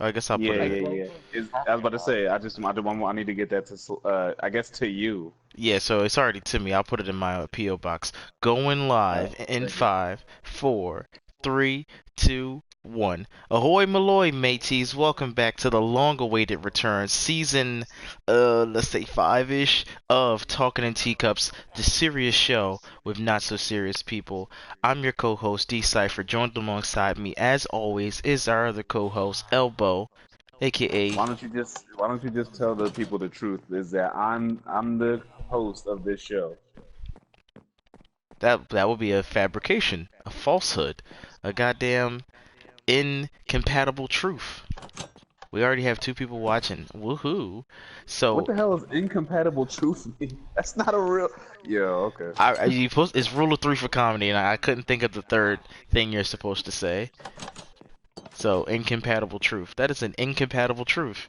I guess I'll Yeah, put it. yeah, yeah. I was about to say, I need to get that to, I guess to you. Yeah, so it's already to me. I'll put it in my PO box. Going live in Thank you. five, four, three, two, one. Ahoy, Malloy, mateys! Welcome back to the long-awaited return, season, let's say five-ish of Talking in Teacups, the serious show with not so serious people. I'm your co-host D Cypher. Joined alongside me, as always, is our other co-host Elbow, aka Why don't you just tell the people the truth? Is that I'm the host of this show. that would be a fabrication, a falsehood, a goddamn incompatible truth. We already have two people watching. Woohoo! What So the hell is incompatible truth mean? That's not a real. Yeah, okay. you post it's rule of three for comedy, and I couldn't think of the third thing you're supposed to say. So incompatible truth. That is an incompatible truth.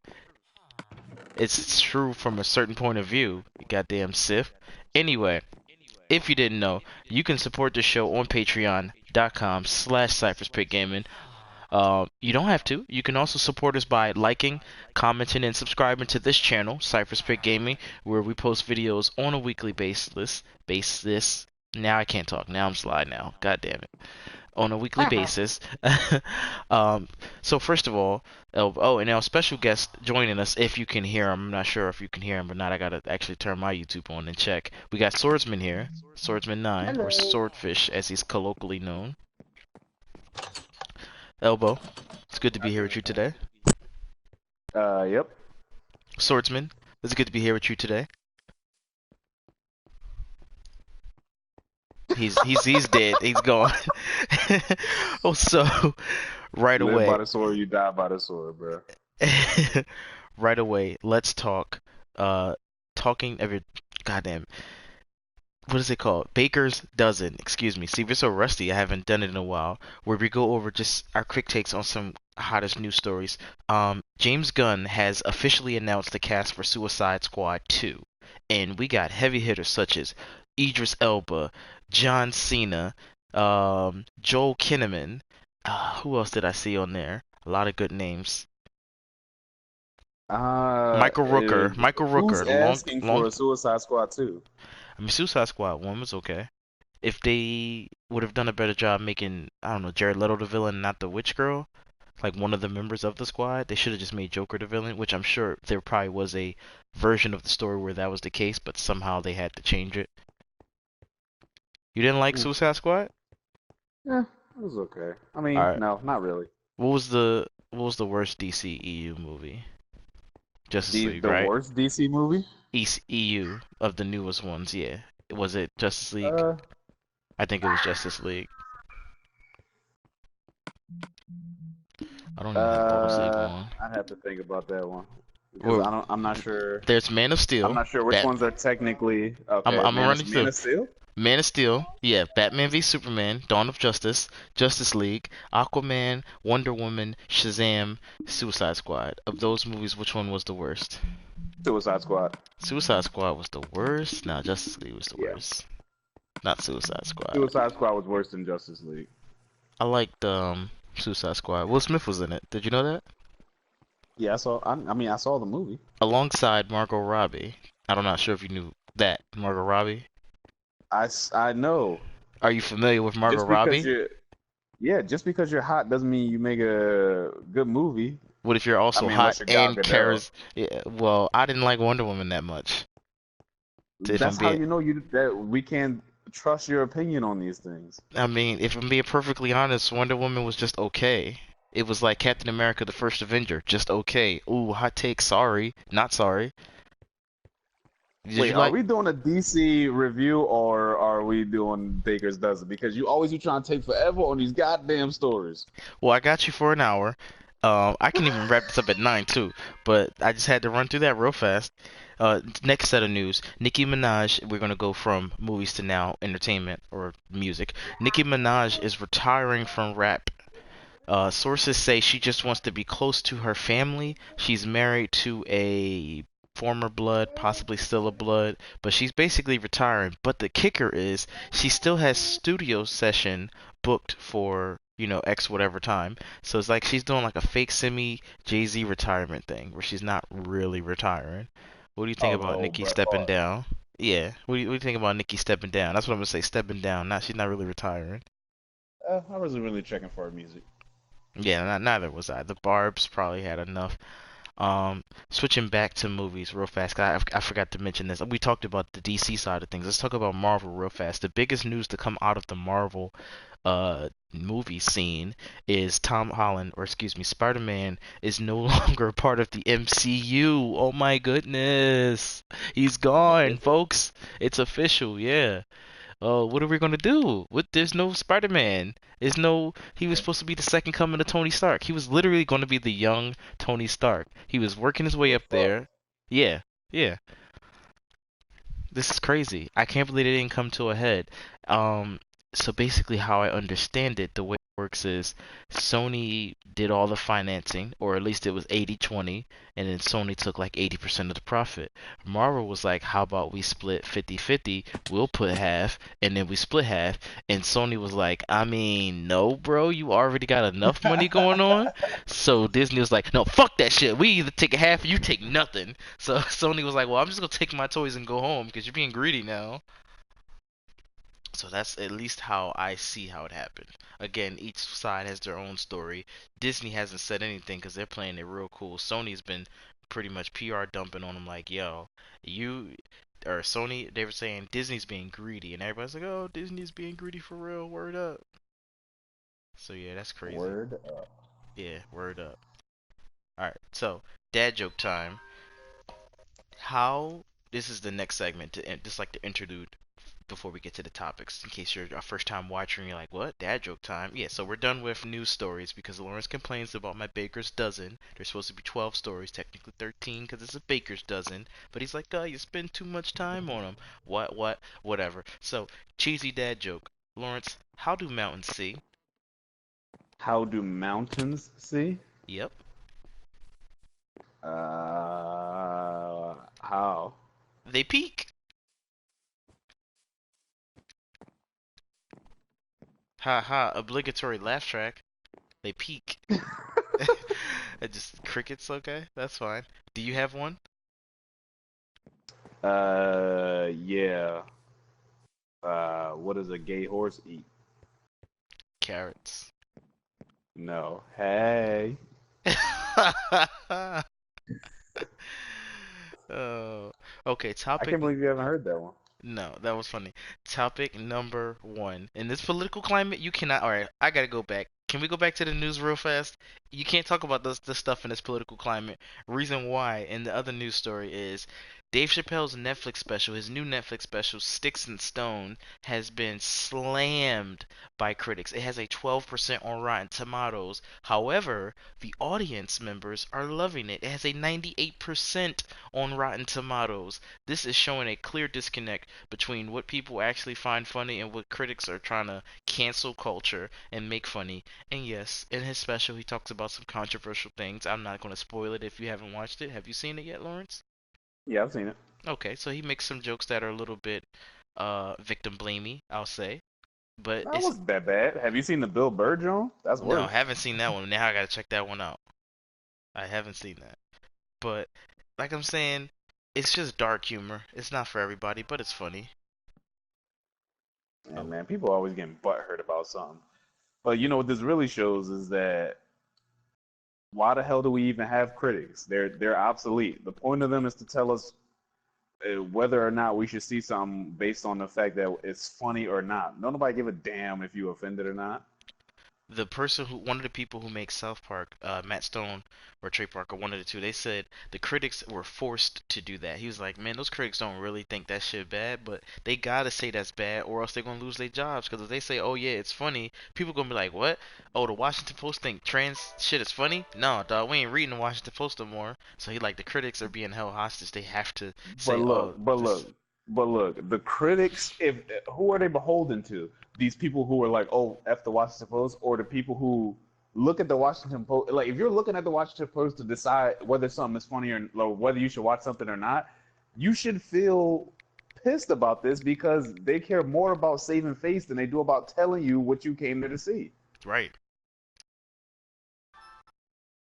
It's true from a certain point of view. You goddamn Sith. Anyway, if you didn't know, you can support the show on patreon.com/CyphersPitGaming. You don't have to. You can also support us by liking, commenting, and subscribing to this channel, Cypher's Pick Gaming, where we post videos on a weekly basis. Now I can't talk. Now I'm slide now. God damn it. On a weekly basis. um, so first of all, oh, and our special guest joining us, if you can hear him. I'm not sure if you can hear him, but not. I gotta actually turn my YouTube on and check. We got Swordsman here, Swordsman9, or Hello. Swordfish, as he's colloquially known. Elbow, it's good to be here with you today. Yep. Swordsman, it's good to be here with you today. He's dead. He's gone. Oh, so right Live by away, the sword, you die by the sword, bro. right away. Let's talk. Talking every goddamn. What is it called? Baker's Dozen. Excuse me. See, we're so rusty. I haven't done it in a while. Where we go over just our quick takes on some hottest news stories. James Gunn has officially announced the cast for Suicide Squad 2, and we got heavy hitters such as Idris Elba, John Cena, Joel Kinnaman. Who else did I see on there? A lot of good names. Uh, Michael uh, Rooker. Michael who's Rooker. asking Long. for a Suicide Squad 2? I mean, Suicide Squad 1 was okay. If they would have done a better job making, I don't know, Jared Leto the villain, not the witch girl, like one of the members of the squad, they should have just made Joker the villain, which I'm sure there probably was a version of the story where that was the case, but somehow they had to change it. You didn't like Hmm. Suicide Squad? Yeah, it was okay. I mean, Alright. no, not really. What was the worst DC EU movie? Justice League, The right? worst DC movie? East EU of the newest ones, yeah. Was it Justice League? Uh, I think it was Justice League. I don't even have Justice League on. I'd have to think about that one because Well, I'm not sure. there's Man of I'm Steel. not sure which Bat. ones are technically I'm okay. I'm gonna run it Man through. of Steel. Man of Steel, yeah. Batman v Superman, Dawn of Justice, Justice League, Aquaman, Wonder Woman, Shazam, Suicide Squad. Of those movies, which one was the worst? Suicide Squad. Suicide Squad was the worst. No, Justice League was the Yeah. worst. Not Suicide Squad. Suicide Squad was worse than Justice League. I liked Suicide Squad. Will Smith was in it. Did you know that? Yeah, I saw. I mean, I saw the movie. Alongside Margot Robbie. I'm not sure if you knew that Margot Robbie. I know. Are you familiar with Margot Just because Robbie? you're, yeah, just because you're hot doesn't mean you make a good movie. What if you're I also mean, hot unless you're Gal and Gadot. Yeah, well, I didn't like Wonder Woman that much. If I'm That's how being, you know that we can't trust your opinion on these things. I mean, if I'm being perfectly honest, Wonder Woman was just okay. It was like Captain America: The First Avenger, just okay. Ooh, hot take. Sorry, not sorry. Did you Wait, are like? we doing a DC review or are we doing Baker's Dozen? Because you always be trying to take forever on these goddamn stories. Well, I got you for an hour. I can even wrap this up at 9 too, but I just had to run through that real fast. Next set of news: Nicki Minaj. We're gonna go from movies to now entertainment or music. Nicki Minaj is retiring from rap. Sources say she just wants to be close to her family. She's married to a former blood, possibly still a blood, but she's basically retiring. But the kicker is she still has studio session booked for X whatever time. So it's like she's doing like a fake semi Jay-Z retirement thing where she's not really retiring. What do you think Oh, the about whole Nicki Bret stepping Hart. down? Yeah. What do you think about Nicki stepping down? That's what I'm gonna say. Stepping down. Not she's not really retiring. I wasn't really checking for her music. Yeah, neither was I. The Barb's probably had enough. Switching back to movies real fast. 'Cause I forgot to mention this. We talked about the DC side of things. Let's talk about Marvel real fast. The biggest news to come out of the Marvel movie scene is Tom Holland, or excuse me, Spider-Man is no longer part of the MCU. Oh my goodness. He's That's gone, official. folks. It's official, yeah. Oh, what are we gonna do? There's no Spider-Man. There's no. He was Yeah. supposed to be the second coming of Tony Stark. He was literally gonna be the young Tony Stark. He was working his way The up fuck? there. Yeah, yeah. This is crazy. I can't believe it didn't come to a head. Um, so basically, how I understand it, the way it works is Sony did all the financing, or at least it was 80-20, and then Sony took like 80% of the profit. Marvel was like, how about we split 50-50? We'll put half, and then we split half. And Sony was like, I mean, no, bro, you already got enough money going on. So Disney was like, no, fuck that shit. We either take a half or you take nothing. So Sony was like, well, I'm just gonna take my toys and go home because you're being greedy now. So that's at least how I see how it happened. Again, each side has their own story. Disney hasn't said anything because they're playing it real cool. Sony's been pretty much PR dumping on them, like, yo, you or Sony, they were saying Disney's being greedy, and everybody's like, oh, Disney's being greedy for real. Word up. So yeah, that's crazy. Word. Yeah, word up. All right, so dad joke time. How this is the next segment to just like the interlude before we get to the topics in case you're a first time watcher and you're like, what, dad joke time? Yeah, so we're done with news stories because Lawrence complains about my baker's dozen. There's supposed to be 12 stories, technically 13 because it's a baker's dozen, but he's like, you spend too much time on them. Whatever. So cheesy dad joke. Lawrence, how do mountains see? How do mountains see? Yep, How? they peak. Ha ha, obligatory laugh track. They peak. Just crickets, okay? That's fine. Do you have one? Yeah. What does a gay horse eat? Carrots. No. Hey. Oh, okay. I Topic. can't believe you haven't heard that one. No, that was funny. Topic number one. In this political climate, you cannot. All right, I gotta go back. Can we go back to the news real fast? You can't talk about this stuff in this political climate. Reason why, in the other news story, is Dave Chappelle's Netflix special, his new Netflix special, Sticks and Stone, has been slammed by critics. It has a 12% on Rotten Tomatoes. However, the audience members are loving it. It has a 98% on Rotten Tomatoes. This is showing a clear disconnect between what people actually find funny and what critics are trying to cancel culture and make funny. And yes, in his special, he talks about some controversial things. I'm not going to spoil it if you haven't watched it. Have you seen it yet, Lawrence? Yeah, I've seen it. Okay, so he makes some jokes that are a little bit victim blamey, I'll say. But That it's wasn't that bad. Have you seen the Bill Burr Jones? That's no, I worse. haven't seen that one. Now I gotta check that one out. I haven't seen that. But like I'm saying, it's just dark humor. It's not for everybody, but it's funny. And Oh, man, people are always getting butthurt about something. But you know what this really shows is that why the hell do we even have critics? They're obsolete. The point of them is to tell us whether or not we should see something based on the fact that it's funny or not. Don't nobody give a damn if you offended or not. the person who one of the people who makes South Park, Matt Stone or Trey Parker, one of the two, they said the critics were forced to do that. He was like, man, those critics don't really think that shit bad, but they gotta say that's bad, or else they're gonna lose their jobs. Because if they say, oh yeah, it's funny, people gonna be like, what? Oh, the Washington Post think trans shit is funny? No, dog, we ain't reading the Washington Post no more. So he like the critics are being held hostage. They have to But say, oh, look, but this. look, but look, the critics, if who are they beholden to? These people who are like, oh, F the Washington Post, or the people who look at the Washington Post, like if you're looking at the Washington Post to decide whether something is funny or whether you should watch something or not, you should feel pissed about this because they care more about saving face than they do about telling you what you came there to see. Right.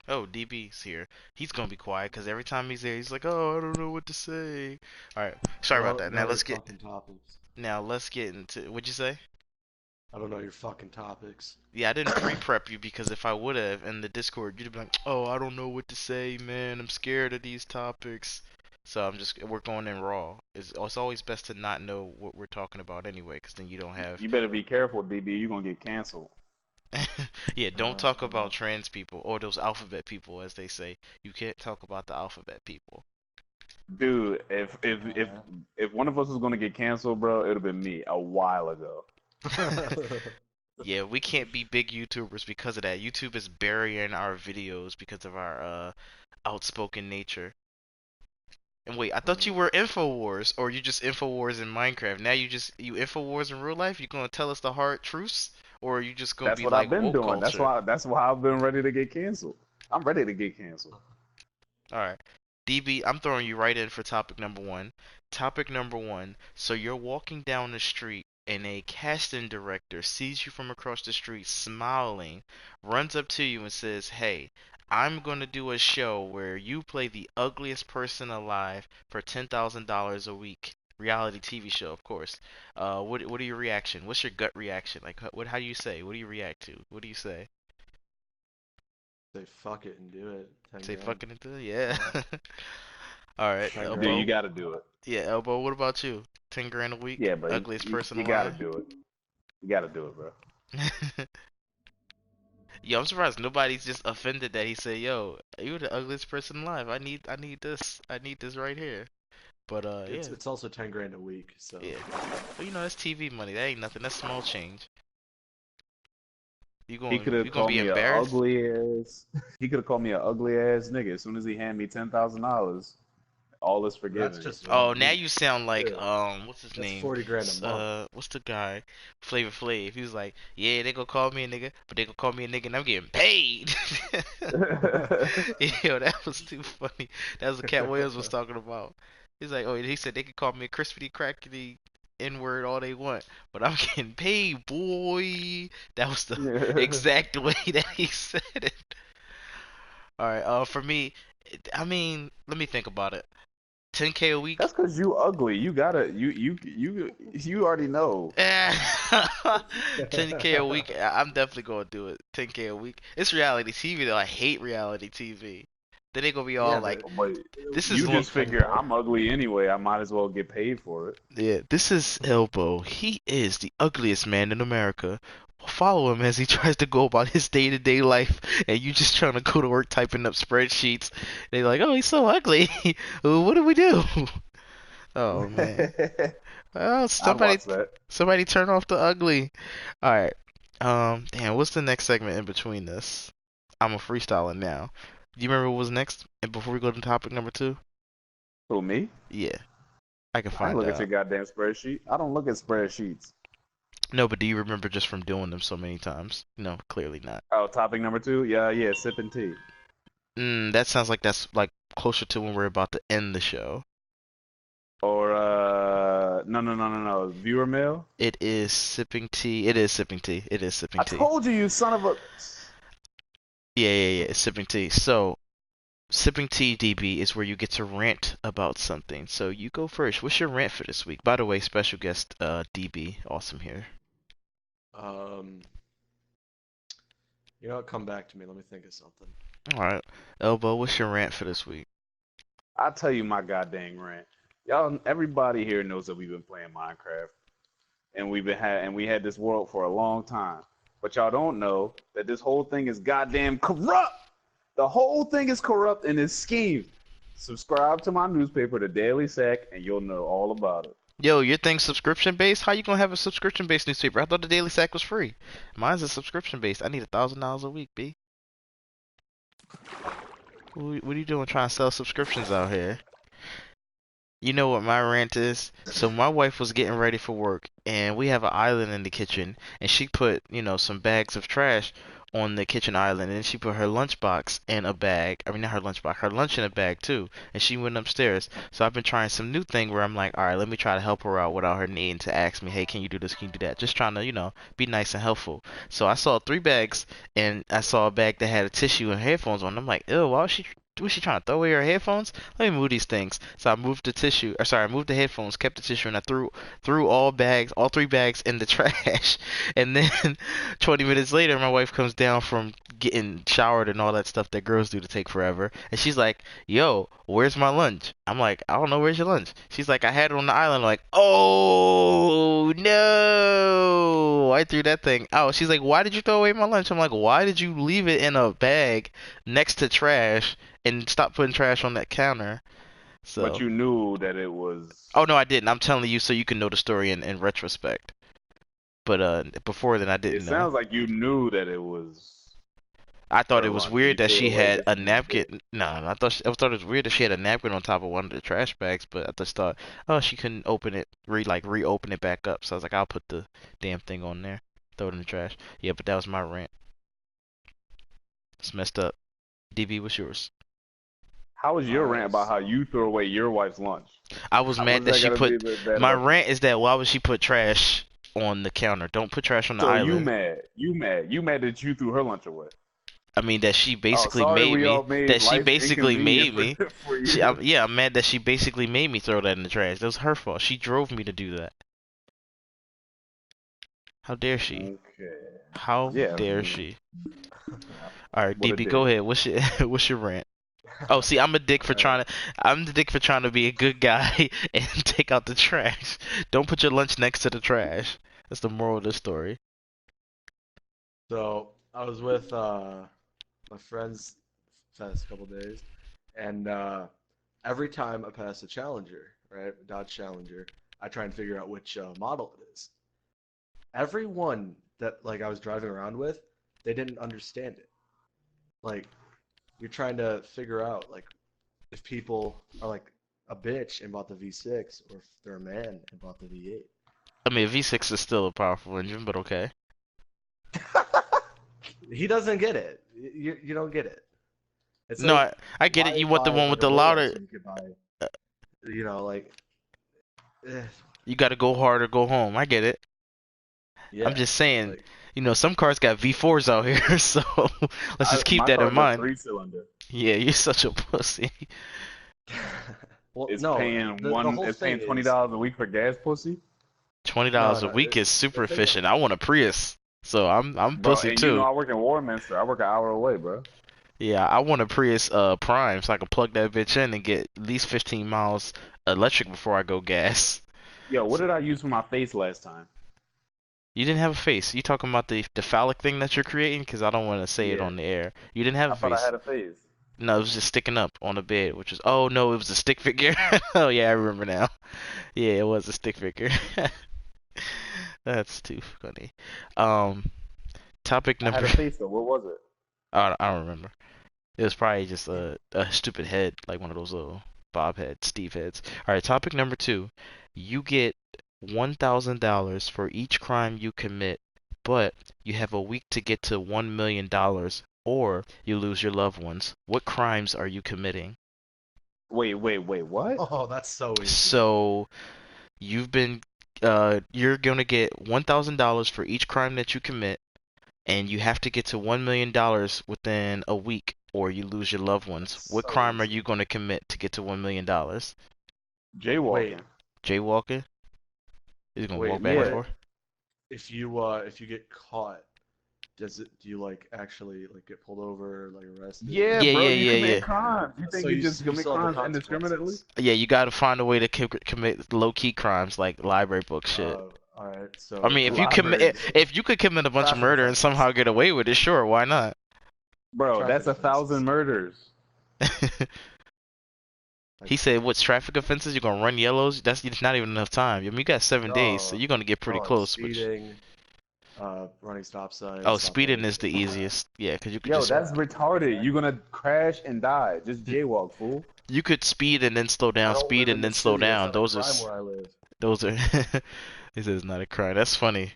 Oh, DB's here. He's gonna be quiet because every time he's there, he's like, "Oh, I don't know what to say." All right, I sorry about don't that. know your fucking topics. Now let's get into. What'd you say? I don't know your fucking topics. Yeah, I didn't pre-prep you because if I would have in the Discord, you'd be like, "Oh, I don't know what to say, man. I'm scared of these topics." So we're going in raw. It's always best to not know what we're talking about anyway, because then you don't have. You better be careful, DB. You're gonna get canceled. Yeah, don't talk about Uh, trans people or those alphabet people, as they say. You can't talk about the alphabet people. Dude, if one of us was gonna get canceled, bro, it'd have been me a while ago. Yeah, we can't be big YouTubers because of that. YouTube is burying our videos because of our outspoken nature. And wait, I thought you were Infowars, or you just Infowars in Minecraft. Now you Infowars in real life? You gonna tell us the hard truths, or are you just gonna That's be what like I've been woke doing. culture? That's why I've been ready to get canceled. I'm ready to get canceled. All right, DB, I'm throwing you right in for topic number one. Topic number one. So you're walking down the street, and a casting director sees you from across the street, smiling, runs up to you and says, "Hey, I'm gonna do a show where you play the ugliest person alive for $10,000 a week." Reality TV show, of course. What are your reaction? What's your gut reaction? Like, what? How do you say? What do you react to? What do you say? Say fuck it and do it. 10 Say grand. fucking into it? Yeah. Yeah. All right, 10 Dude, you grand. Elbow. got to do it. Yeah, Elbow. What about you? 10 grand a week, Yeah, but ugliest person you got to alive. do it. You got to do it, bro. Yo, I'm surprised nobody's just offended that he said, "Yo, you're the ugliest person alive. I need this. I need this right here." But It's yeah, it's also 10 grand a week, so yeah. But that's TV money. That ain't nothing. That's small change. He could have You gonna called be me a embarrassed? ugly ass. He could have called me a ugly ass nigga. As soon as he handed me $10,000, all is that's forgiven. just You know what Oh, I now mean? you sound like yeah, what's his that's name? 40 grand a month. What's the guy? Flavor Flav. He was like, "Yeah, they gonna call me a nigga, but they gonna call me a nigga, and I'm getting paid." Yo, that was too funny. That was what Cat Williams was talking about. He's like, "Oh, he said they could call me a crispity crackety N word all they want, but I'm getting paid, boy." That was the exact way that he said it. All right, for me, I mean, let me think about it. 10K a week. That's because you ugly. You gotta you already know. 10K a week. I'm definitely gonna do it. 10K a week. It's reality TV though. I hate reality TV. Then they gonna be all Yeah, like, but But "This is you you'll what." make just 10 figure grand. I'm ugly anyway. I might as well get paid for it. Yeah, this is Elbow. He is the ugliest man in America. Follow him as he tries to go about his day-to-day life, and you just trying to go to work typing up spreadsheets. They're like, "Oh, he's so ugly. What do we do?" Oh man. Well, I'd watch that. somebody turn off the ugly. All right. Damn, what's the next segment in between this? I'm a freestyler now. Do you remember what was next? And before we go to topic number two? Who me? Yeah, I can I can find look at your out. goddamn spreadsheet. I don't look at spreadsheets. No, but do you remember just from doing them so many times? No, clearly not. Oh, topic number two. Yeah, yeah, sipping tea. That sounds like that's like closer to when we're about to end the show. Or no, no, no, no, no. Viewer mail. It is sipping tea. It is sipping tea. It is sipping I tea. told you, you son of a. Yeah, yeah, yeah. It's sipping tea. So Sipping Tea DB is where you get to rant about something. So you go first. What's your rant for this week? By the way, special guest DB, awesome here. Um, you know what? Come back to me. Let me think of something. All right, Elbow, what's your rant for this week? I tell you my goddamn rant. Y'all, everybody here knows that we've been playing Minecraft, and we had this world for a long time. But y'all don't know that this whole thing is goddamn corrupt. The whole thing is corrupt in this scheme. Subscribe to my newspaper, The Daily Sack, and you'll know all about it. Yo, your thing's subscription based? How you gonna have a subscription based newspaper? I thought the Daily Sack was free. Mine's a subscription based. I need $1,000 a week, B. What are you doing trying to sell subscriptions out here? You know what my rant is? So my wife was getting ready for work, and we have an island in the kitchen, and she put, some bags of trash on the kitchen island, and then she put her lunchbox in a bag. I mean, not her lunchbox, her lunch in a bag too, and she went upstairs. So I've been trying some new thing where I'm like, all right, let me try to help her out without her needing to ask me, hey, can you do this? Can you do that? Just trying to, be nice and helpful. So I saw 3 bags, and I saw a bag that had a tissue and headphones on. I'm like, ew, why was she trying to throw away her headphones? Let me move these things. So I moved the tissue, or sorry, I moved the headphones, kept the tissue, and I threw all 3 bags in the trash. And then 20 minutes later, my wife comes down from getting showered and all that stuff that girls do to take forever, and she's like, "Yo, where's my lunch?" I'm like, "I don't know. Where's your lunch?" She's like, "I had it on the island." I'm like, "Oh no! I threw that thing out." She's like, "Why did you throw away my lunch?" I'm like, "Why did you leave it in a bag next to trash?" And stop putting trash on that counter. But So, you knew that it was. oh no, I didn't. I'm telling you so you can know the story in retrospect. But before then, I It didn't know. sounds like you knew that it was I thought her it was lunch and weird you that threw it she away had because a you didn't see it. napkin. No, no, I thought it was weird that she had a napkin on top of one of the trash bags. But I just thought, oh, she couldn't open it, reopen it back up. So I was like, I'll put the damn thing on there, throw it in the trash. Yeah, but that was my rant. It's messed up. DB, what's yours? How was your All rant right, about how so you threw away your wife's lunch? I was mad What's that that she got to be put. bad My about you? rant is that why would she put trash on the counter? Don't put trash on the So you island. mad? You mad? You mad that you threw her lunch away? I mean that she Oh, basically sorry, made we me. all made That she life basically inconvenient made for me. for you. Yeah, I'm mad that she basically made me throw that in the trash. That was her fault. She drove me to do that. How dare she? Okay. How Yeah. dare mm, she? All right, What a DB, go dick. ahead. What's your what's your rant? Oh, see, I'm a dick for all right. trying to. I'm the dick for trying to be a good guy and take out the trash. Don't put your lunch next to the trash. That's the moral of the story. So I was with my friends past couple days, and every time I pass a Challenger, right, Dodge Challenger, I try and figure out which model it is. Every one that like I was driving around with, they didn't understand it. Like you're trying to figure out like if people are like a bitch and bought the V6 or if they're a man and bought the V8. I mean, V6 is still a powerful engine, but okay. He doesn't get it. You don't get it. It's No, like I get it. why You want the buy one like with a the Rolex louder. when you could buy, uh, like, eh, You got to go hard or go home. I get it. I'm yeah, just saying, like some cars got V4s out here, so let's just keep My that in car's a mind. 3-cylinder. Yeah, you're such a pussy. well, It's no, paying the one. whole It's thing paying twenty is dollars a week for gas, pussy, no, $20 a no. week is The super thing efficient. I want a Prius, so I'm bro. pussy And you know too. I work in Warminster. I work an hour away, bro. Yeah, I want a Prius Prime so I can plug that bitch in and get at least 15 miles electric before I go gas. Yo, what So, did I use for my face last time? you didn't have a face. You talking about the phallic thing that you're creating? Because I don't want to say it Yeah, on the air. You didn't have I a thought I face. had a face. No, it was just sticking up on the bed, which was, oh no, it was a stick figure. Oh yeah, I remember now. Yeah, it was a stick figure. That's too funny. Um, topic I had number. a face though. What was it? I don't remember. It was probably just a stupid head, like one of those little Bob heads, Steve heads. All right, topic number 2. You get $1,000 for each crime you commit, but you have a week to get to $1 million, or you lose your loved ones. What crimes are you committing? Wait. What? oh, that's so easy. So you're gonna get $1,000 for each crime that you commit, and you have to get to $1 million within a week, or you lose your loved ones. That's What so crime are easy. you going to commit to get to $1 million? Wait, Jaywalking. Jaywalking? He's gonna walk wait, back and Yeah. but forth. if you get caught, do you like actually like get pulled over, like arrested, Yeah, Yeah, or bro. yeah, You yeah, commit yeah. crimes. You think so you just you commit still have the crimes indiscriminately? consequences? Yeah, you got to find a way to commit low key crimes like library book shit. All right, I so mean, if you commit Library if you could commit a bunch of traffic murder and offenses, somehow get away with it, sure, why not? Bro, traffic that's 1,000 offenses, murders. like He said, "What's traffic offenses? You're gonna run yellows? That's not even enough time. I mean, you got 7 days, so no, you're gonna get no, pretty like close." Which, speeding, running stop oh, signs, speeding stoplights, is shit the like that. easiest. Yeah, because you could Yo, just that's Yeah, retarded. You're gonna crash and die. Just N- jaywalk, fool. You could speed and then slow I down, don't speed live in and the then slow city. It's down. not a crime where I live. Those are. He says it's not a crime. That's funny.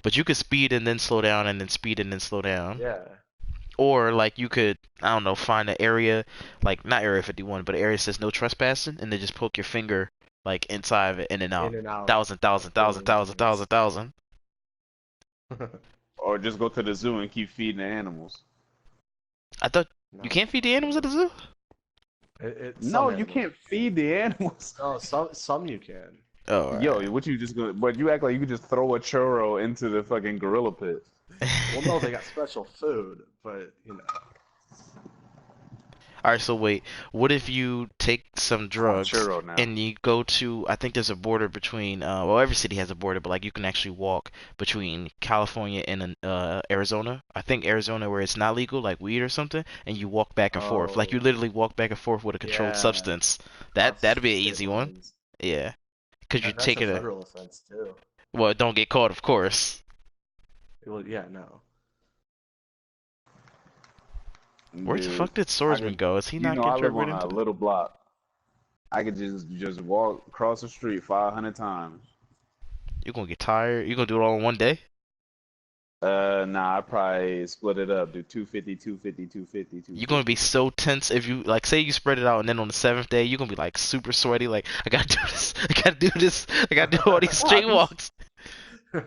But you could speed and then slow down and then speed and then slow down. Yeah. Or like you could, I don't know, find an area like not Area 51, but an area that says no trespassing, and then just poke your finger like inside of it, in and out. In and out Thousand, a thousand, thousand, billion thousand, thousand, times. thousand. Or just go to the zoo and keep feeding the animals. I thought you No. can't feed the animals at the zoo. Some No, you animals. can't feed the animals. No, some you can. Oh, Yo, alright. what you just gonna? But you act like you could just throw a churro into the fucking gorilla pit. Well, no, they got special food, but you know. Alright, so wait. What if you take some I want drugs churro now. and you go to, I think there's a border between, well, every city has a border, but like you can actually walk between California and Arizona. I think Arizona where it's not legal, like weed or something, and you walk back and forth. Like you Oh, literally walk back and forth with a controlled yeah, substance. cross That'd be an state easy one. lines. Yeah, cause you're That's a taking a, federal offense too. well, don't get caught, of course. Well, yeah, no. Where the Dude, fuck did I Swordsman could, go? Is he not I getting live drugged right on a into that? little block. I could just walk across the street 500 times. You're gonna get tired. You're gonna do it all in one day. Nah, I probably split it up. Do 250, 250, 250, You're gonna be 250. so tense if you like say you spread it out and then on the seventh day you're gonna be like super sweaty, like I gotta do this, I gotta do this, I gotta do all these No, straight walks.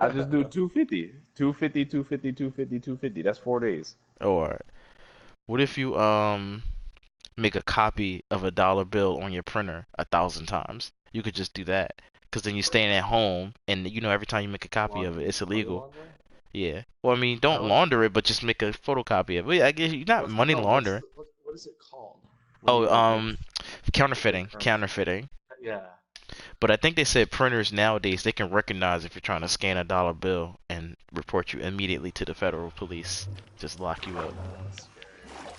I just do 250. 250, 250, 250, 250. That's 4 days. Or what if you make a copy of a dollar bill on your printer 1,000 times? You could just do that. Cause then you're staying at home and you know every time you make a copy of it, it's Money illegal. laundering? Yeah. Well, I mean, I don't don't. launder it, but just make a photocopy of it. Yeah, I guess you're not What's money no? What's laundering. what is it called when Oh, you like make fake counterfeiting, currency? counterfeiting. Yeah. But I think they said printers nowadays they can recognize if you're trying to scan a dollar bill and report you immediately to the federal police. Just lock you up. That's scary.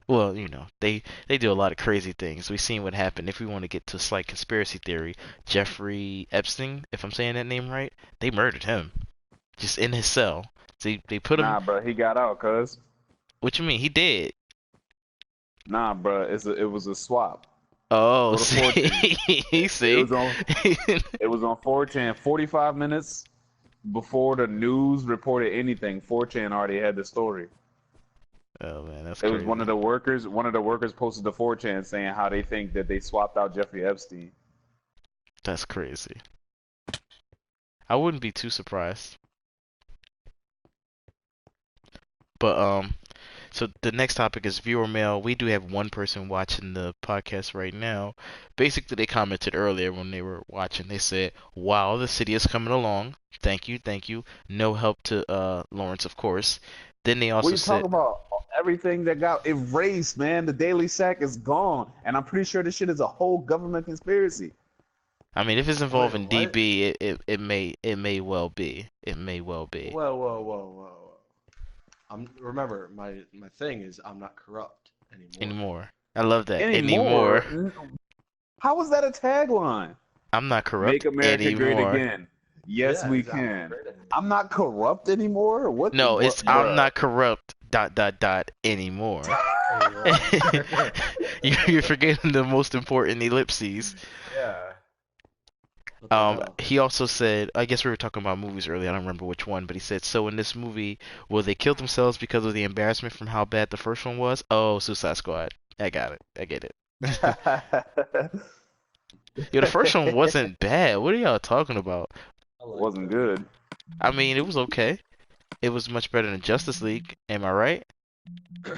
Well, you know, they do a lot of crazy things. We've seen what happened. If we want to get to slight conspiracy theory, Jeffrey Epstein, if I'm saying that name right, they murdered him just in his cell. They put him. Nah, bro, he got out, cuz. What you mean? He did. Nah, bro, it was a swap. Oh, Go to 4chan. see, It see. was on it was on 4chan. 45 minutes before the news reported anything, 4chan already had the story. Oh man, that's It was crazy. one of the workers posted to 4chan saying how they think that they swapped out Jeffrey Epstein. That's crazy. I wouldn't be too surprised. But so the next topic is viewer mail. We do have one person watching the podcast right now. Basically, they commented earlier when they were watching. They said, "Wow, the city is coming along. Thank you, thank you. No help to Lawrence, of course." Then they What are also you said, talking about? Everything that got erased, man. The Daily Sack is gone, and I'm pretty sure this shit is a whole government conspiracy. I mean, if it's Wait, involving what? DB, it may well be. It may well be Whoa. Remember my thing is I'm not corrupt anymore. anymore. I love that anymore. Anymore? How is that a tagline? I'm not Make corrupt America great anymore. again. Yes, Yeah, we I'm not can. afraid anymore. I'm not corrupt anymore? No, it's I'm bruh? not corrupt. Dot dot dot anymore. Anymore. You're forgetting the most important ellipses. Yeah. What the hell? He also said, I guess we were talking about movies earlier. I don't remember which one, but he said, so in this movie, will they kill themselves because of the embarrassment from how bad the first one was? Oh, Suicide Squad. I got it. I get it. Yo, the first one wasn't bad. What are y'all talking about? I liked Wasn't it. good. I mean, it was okay. It was much better than Justice League. Am I right?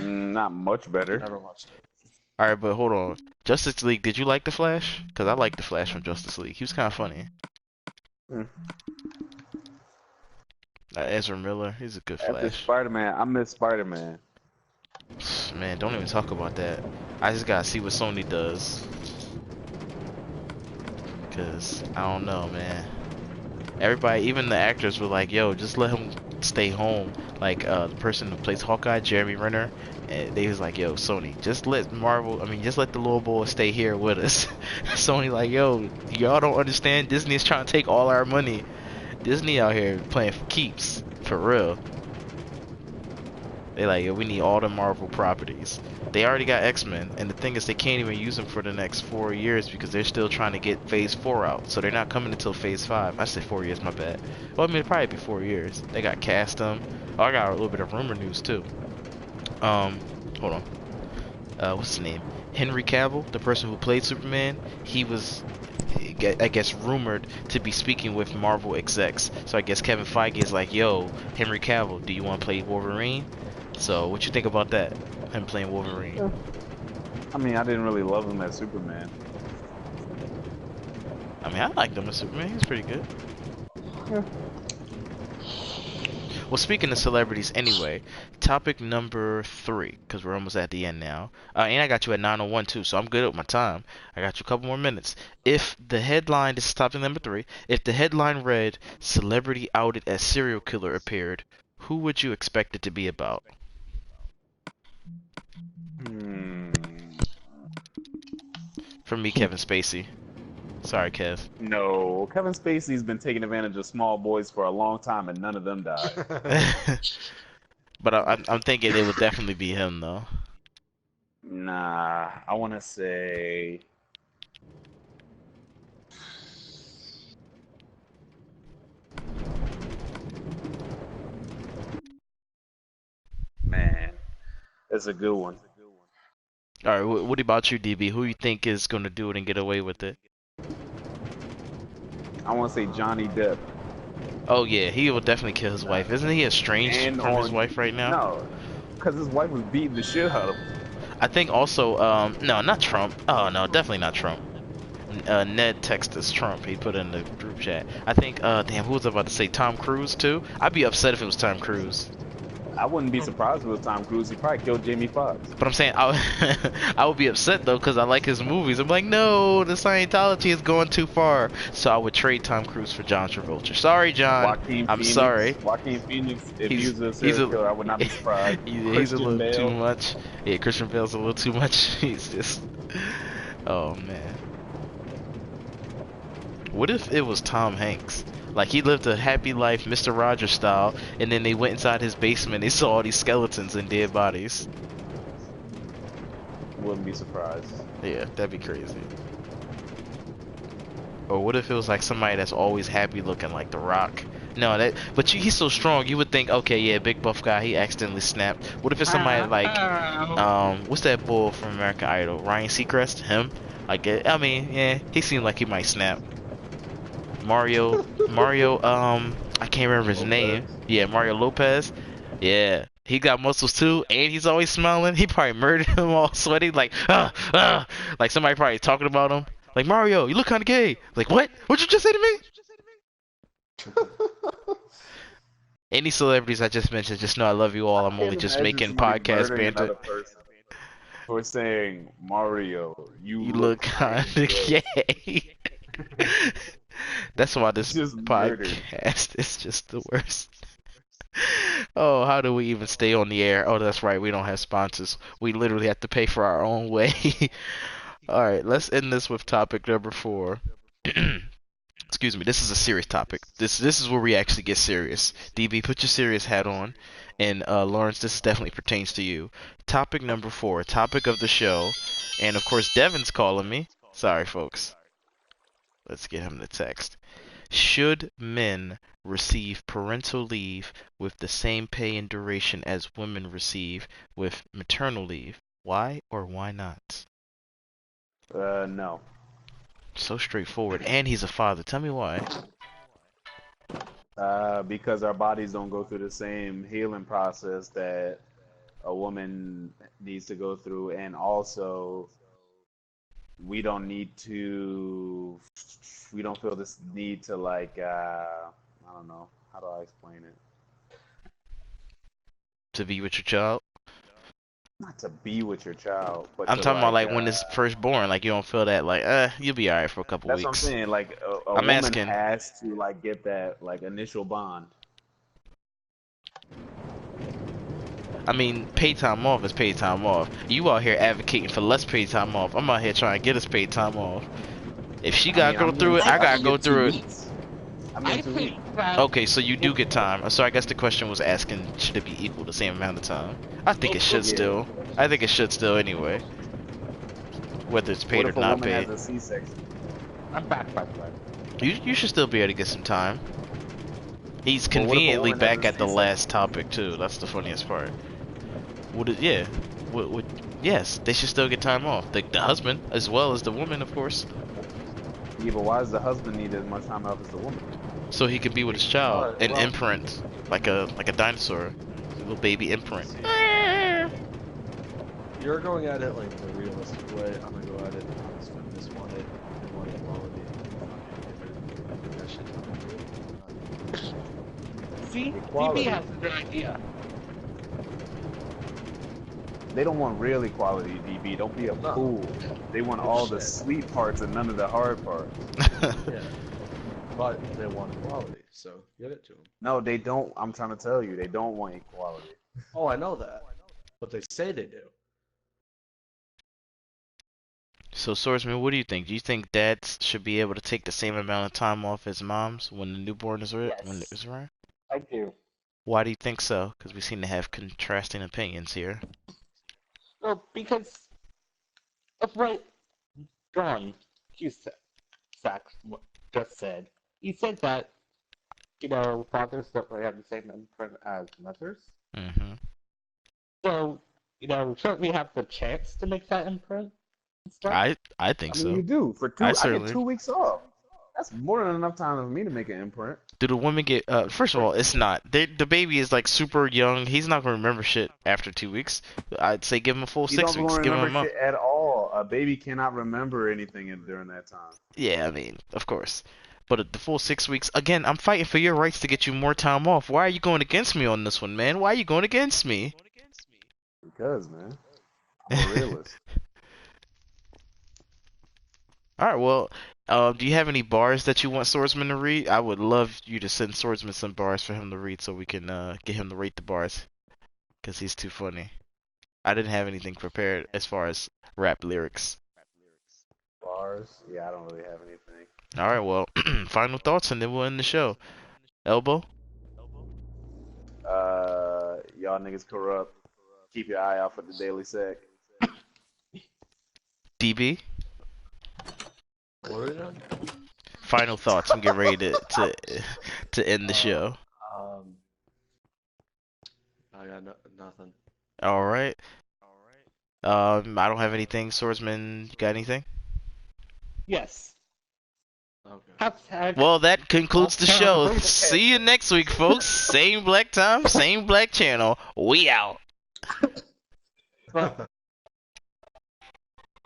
Not much better. Never watched it. All right, but hold on. Justice League, did you like the Flash? Because I like the Flash from Justice League. He was kind of funny. Hmm. Ezra Miller, he's a good After Flash. Spider-Man, I miss Spider-Man. Man, don't even talk about that. I just gotta see what Sony does. Cause I don't know, man. Everybody, even the actors were like, "Yo, just let him stay home." Like the person who plays Hawkeye, Jeremy Renner, and they was like, "Yo, Sony, just let Marvel. I mean, just let the little boy stay here with us." Sony like, "Yo, y'all don't understand. Disney is trying to take all our money. Disney out here playing for keeps, for real." They like, yo, we need all the Marvel properties. They already got X-Men, and the thing is, they can't even use them for the next 4 years because they're still trying to get Phase 4 out. So they're not coming until Phase 5. I said 4 years, my bad. Well, I mean, it'd probably be 4 years. They got cast them. Oh, I got a little bit of rumor news too. Hold on. What's his name? Henry Cavill, the person who played Superman. He was, I guess, rumored to be speaking with Marvel execs. So I guess Kevin Feige is like, yo, Henry Cavill, do you want to play Wolverine? So what you think about that? Him playing Wolverine? I mean, I didn't really love him as Superman. I mean, I liked him as Superman. He's pretty good. Yeah. Well, speaking of celebrities anyway, topic number 3, because we're almost at the end now. And I got you at 9:01 too, so I'm good with my time. I got you a couple more minutes. If the headline, this is topic number 3, if the headline read, celebrity outed as serial killer appeared, who would you expect it to be about? Hmm. For me, Kevin Spacey. Sorry, Kev. No, Kevin Spacey's been taking advantage of small boys for a long time, and none of them died. But I'm thinking it would definitely be him, though. Nah, I want to say. Man, that's a good one. Alright, what about you, DB? Who you think is going to do it and get away with it? I want to say Johnny Depp. Oh, yeah, he will definitely kill his wife. Isn't he estranged And from his on wife right now? no, because his wife was beating the shit out of him. I think also, no, not Trump. Oh, no, definitely not Trump. Ned texted us Trump. He put it in the group chat. I think, damn, who was I about to say? Tom Cruise, too? I'd be upset if it was Tom Cruise. I wouldn't be surprised if it was Tom Cruise. He probably killed Jamie Foxx. But I'm saying, I would be upset, though, because I like his movies. I'm like, no, the Scientology is going too far. So I would trade Tom Cruise for John Travolta. Sorry, John. Joaquin I'm Phoenix, sorry. Joaquin Phoenix, if he He's was a serial killer, I would not be surprised. he's a Christian little too Bale. much. Yeah, Christian Bale's a little too much. He's just, oh man. What if it was Tom Hanks? Like he lived a happy life, Mr. Rogers style, and then they went inside his basement. They saw all these skeletons and dead bodies. Wouldn't be surprised. Yeah, that'd be crazy. Or what if it was like somebody that's always happy looking, like The Rock? No, but he's so strong. You would think, okay, yeah, big buff guy. He accidentally snapped. What if it's somebody like, what's that bull from American Idol? Ryan Seacrest? Him? I mean, yeah, he seemed like he might snap. Mario, I can't remember his name. Yeah, Mario Lopez. Yeah, he got muscles too, and he's always smiling. He probably murdered him all sweaty, like, like somebody probably talking about him. Like, Mario, you look kind of gay. Like, what? What'd you just say to me? Any celebrities I just mentioned, just know I love you all. I'm only Can't just imagine making somebody podcast murdering banter. another person for saying, Mario, You you look look kind of gay. gay. That's why this Just murdered. podcast is just the worst. Oh, how do we even stay on the air? Oh, that's right. We don't have sponsors. We literally have to pay for our own way. All right, let's end this with topic number 4. Excuse me. This is a serious topic. This is where we actually get serious. DB, put your serious hat on, and Lawrence, this definitely pertains to you. Topic number 4, topic of the show, and of course Devin's calling me. Sorry, folks. Let's get him the text. Should men receive parental leave with the same pay and duration as women receive with maternal leave? Why or why not? No. So straightforward. And he's a father. Tell me why. Because our bodies don't go through the same healing process that a woman needs to go through, and also we don't feel this need to like I don't know, how do I explain it? To be with your child? Not to be with your child, but I'm to talking about like like when it's first born. Like you don't feel that like, you'll be alright for a couple that's what I'm weeks. saying. Like a I'm woman asking. has to like get that like initial bond. I mean, paid time off is paid time off. You out here advocating for less paid time off. I'm out here trying to get us paid time off. If she gotta go through it, I gotta go through it. I'm in I 2 weeks. think that Okay, so you do get time. So I guess the question was asking, should it be equal the same amount of time? I think it should Yeah. still. I think it should still anyway, whether it's What paid or if a not woman paid. has a C-section? I'm back by the way. You should still be able to get some time. He's Well, what if a conveniently woman has a back at the C-section? last topic too. That's the funniest part. Yeah. Would yes, they should still get time off. The husband as well as the woman, of course, Yeah, but why does the husband need as much time off as the woman? so he can be with his child. An Well, imprint, like a dinosaur, a little baby imprint. see, you're going at it like the realistic way. I'm gonna go at it honest feminists want it. They want equality. That shit See, Equality. DB has a good idea. They don't want real equality, DB. Don't be a No. fool. They want all the Shit. sweet parts and none of the hard parts. Yeah, but they want equality, so give it to them. No, they don't. I'm trying to tell you, they don't want equality. Oh, I know that, but they say they do. So, Swordsman, what do you think? Do you think dads should be able to take the same amount of time off as moms when the newborn is when it Yes. is around? I do. Why do you think so? Because we seem to have contrasting opinions here. Well, because of what John Sachs just said. He said that, fathers don't really have the same imprint as mothers. Mm-hmm. So, shouldn't we have the chance to make that imprint and stuff? I think I mean, you so. do. For I I certainly- get 2 weeks off. That's more than enough time for me to make an imprint. Do the women get? First of all, it's not. The baby is like super young. He's not gonna remember shit after 2 weeks. I'd say give him a full You 6 don't weeks. Give him a remember month. shit at all. A baby cannot remember anything during that time. Yeah, I mean, of course. But the full 6 weeks. Again, I'm fighting for your rights to get you more time off. Why are you going against me on this one, man? Why are you going against me? Because, man, I'm a realist. All right. Well, do you have any bars that you want Swordsman to read? I would love you to send Swordsman some bars for him to read, so we can get him to rate the bars, cause he's too funny. I didn't have anything prepared as far as rap lyrics. Bars? Yeah, I don't really have anything. All right. Well, final thoughts, and then we'll end the show. Elbow. Y'all niggas corrupt. Keep your eye out for the Daily Sack. DB. What are we doing? Final thoughts. I'm getting ready to end the show. Um, I got nothing. All right. I don't have anything. Swordsman, you got anything? Yes. Okay. Hashtag. Well, that concludes the show. Okay. See you next week, folks. Same black time, same black channel. We out.